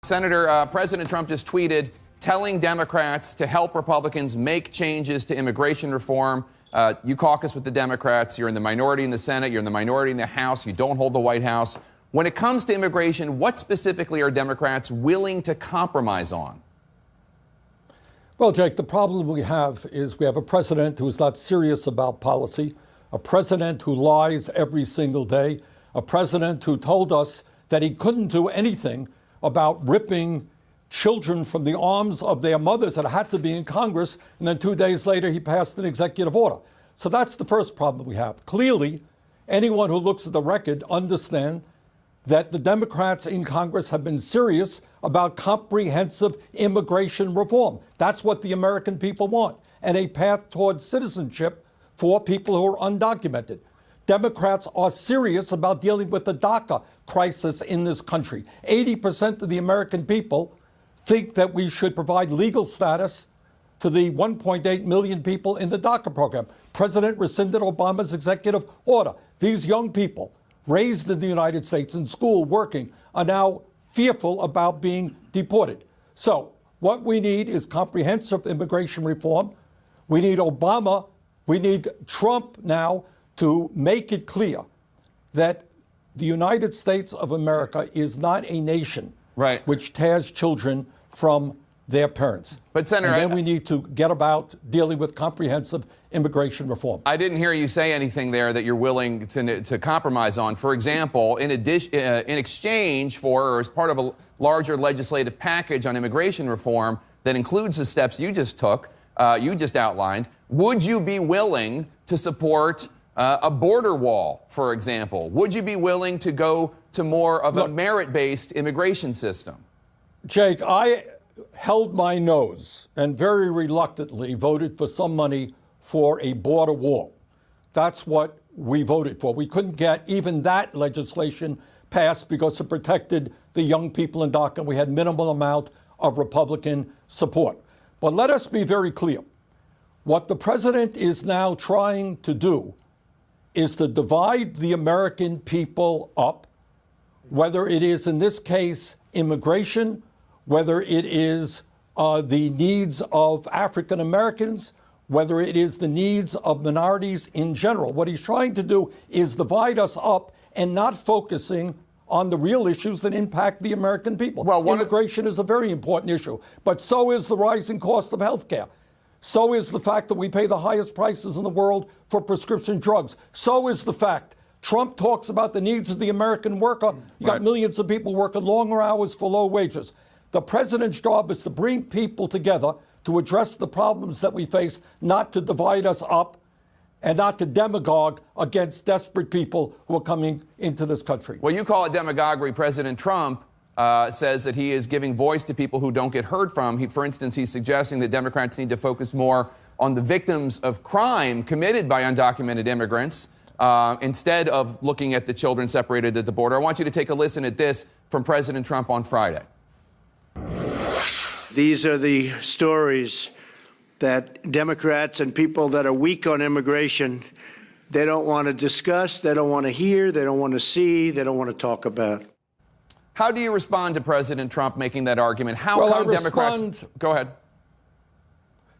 Senator, President Trump just tweeted telling Democrats to help Republicans make changes to immigration reform. You caucus with the Democrats. You're in the minority in the Senate. You're in the minority in the House. You don't hold the White House. When it comes to immigration, what specifically are Democrats willing to compromise on? Well, Jake, the problem we have is we have a president who is not serious about policy, a president who lies every single day, a president who told us that he couldn't do anything about ripping children from the arms of their mothers that had to be in Congress, and then 2 days later he passed an executive order. So that's the first problem we have. Clearly, anyone who looks at the record understands that the Democrats in Congress have been serious about comprehensive immigration reform. That's what the American people want, and a path towards citizenship for people who are undocumented. Democrats are serious about dealing with the DACA crisis in this country. 80% of the American people think that we should provide legal status to the 1.8 million people in the DACA program. President rescinded Obama's executive order. These young people raised in the United States in school, working, are now fearful about being deported. So what we need is comprehensive immigration reform. We need Obama, we need Trump now to make it clear that the United States of America is not a nation which tears children from their parents. But Senator, and then we need to get about dealing with comprehensive immigration reform. I didn't hear you say anything there that you're willing to compromise on. For example, in exchange for, or as part of a larger legislative package on immigration reform that includes the steps you just took, you just outlined, would you be willing to support a border wall, for example? Would you be willing to go to more of a merit-based immigration system? Jake, I held my nose and very reluctantly voted for some money for a border wall. That's what we voted for. We couldn't get even that legislation passed because it protected the young people in DACA. We had minimal amount of Republican support. But let us be very clear. What the president is now trying to do is to divide the American people up, whether it is, in this case, immigration, whether it is the needs of African Americans, whether it is the needs of minorities in general. What he's trying to do is divide us up and not focusing on the real issues that impact the American people. Well, immigration is a very important issue, but so is the rising cost of health care. So is the fact that we pay the highest prices in the world for prescription drugs. So is the fact Trump talks about the needs of the American worker. You got millions of people working longer hours for low wages. The president's job is to bring people together to address the problems that we face, not to divide us up and not to demagogue against desperate people who are coming into this country. Well, you call it demagoguery. President Trump says that he is giving voice to people who don't get heard from. For instance, he's suggesting that Democrats need to focus more on the victims of crime committed by undocumented immigrants instead of looking at the children separated at the border. I want you to take a listen at this from President Trump on Friday. These are the stories that Democrats and people that are weak on immigration, they don't want to discuss, they don't want to hear, they don't want to see, they don't want to talk about. How do you respond to President Trump making that argument? How come Democrats... Go ahead.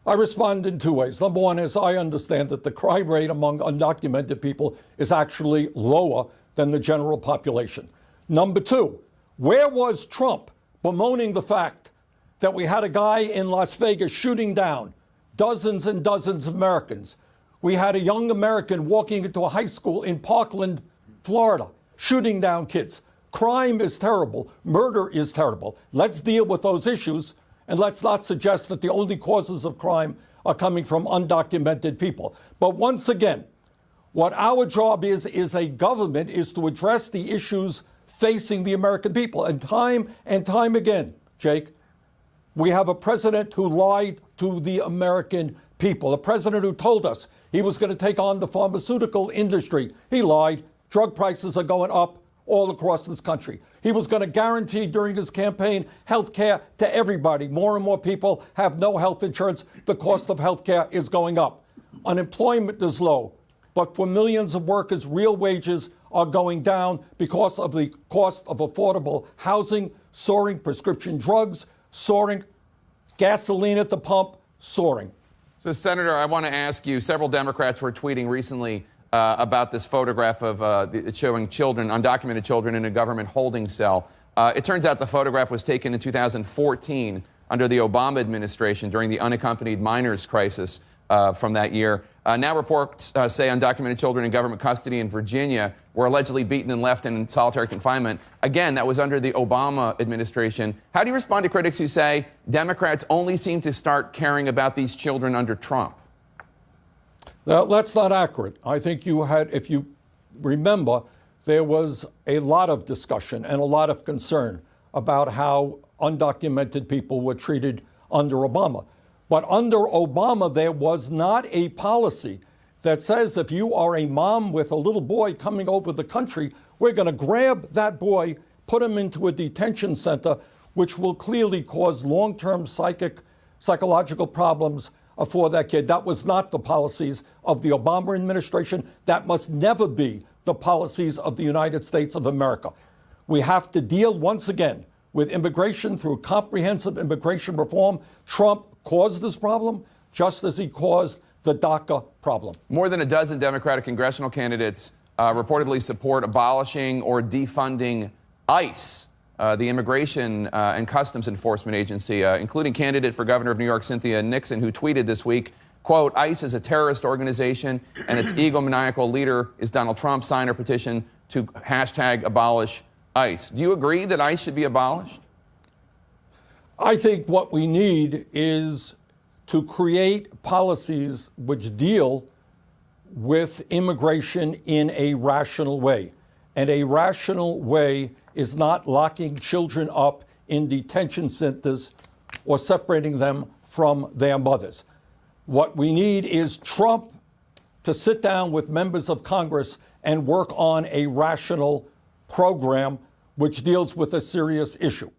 I respond in two ways. Number one is I understand that the crime rate among undocumented people is actually lower than the general population. Number two, where was Trump bemoaning the fact that we had a guy in Las Vegas shooting down dozens and dozens of Americans? We had a young American walking into a high school in Parkland, Florida, shooting down kids. Crime is terrible. Murder is terrible. Let's deal with those issues, and let's not suggest that the only causes of crime are coming from undocumented people. But once again, what our job is a government is to address the issues facing the American people. And time again, Jake, we have a president who lied to the American people, a president who told us he was going to take on the pharmaceutical industry. He lied. Drug prices are going up all across this country. He was going to guarantee during his campaign health care to everybody. More and more people have no health insurance. The cost of health care is going up. Unemployment is low. But for millions of workers, real wages are going down because of the cost of affordable housing, soaring, prescription drugs soaring, gasoline at the pump soaring. So, Senator, I want to ask you, several Democrats were tweeting recently about this photograph of showing children, undocumented children, in a government holding cell. It turns out the photograph was taken in 2014 under the Obama administration during the unaccompanied minors crisis from that year. Now reports say undocumented children in government custody in Virginia were allegedly beaten and left in solitary confinement. Again, that was under the Obama administration. How do you respond to critics who say Democrats only seem to start caring about these children under Trump? Now, that's not accurate. I think you had, if you remember, there was a lot of discussion and a lot of concern about how undocumented people were treated under Obama. But under Obama, there was not a policy that says if you are a mom with a little boy coming over the country, we're going to grab that boy, put him into a detention center, which will clearly cause long-term psychological problems for that kid. That was not the policies of the Obama administration. That must never be the policies of the United States of America. We have to deal once again with immigration through comprehensive immigration reform. Trump caused this problem just as he caused the DACA problem. More than a dozen Democratic congressional candidates reportedly support abolishing or defunding ICE, the Immigration and Customs Enforcement Agency, including candidate for governor of New York, Cynthia Nixon, who tweeted this week, quote, ICE is a terrorist organization and its egomaniacal leader is Donald Trump. Sign our petition to hashtag abolish ICE. Do you agree that ICE should be abolished? I think what we need is to create policies which deal with immigration in a rational way. And a rational way is not locking children up in detention centers or separating them from their mothers. What we need is Trump to sit down with members of Congress and work on a rational program which deals with a serious issue.